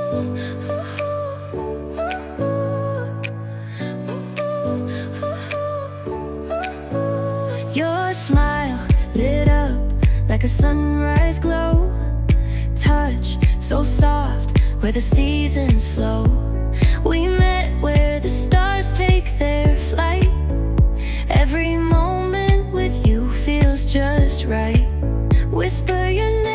Your smile lit up like a sunrise glow. Touch so soft where the seasons flow. We met where the stars take their flight. Every moment with you feels just right. Whisper your name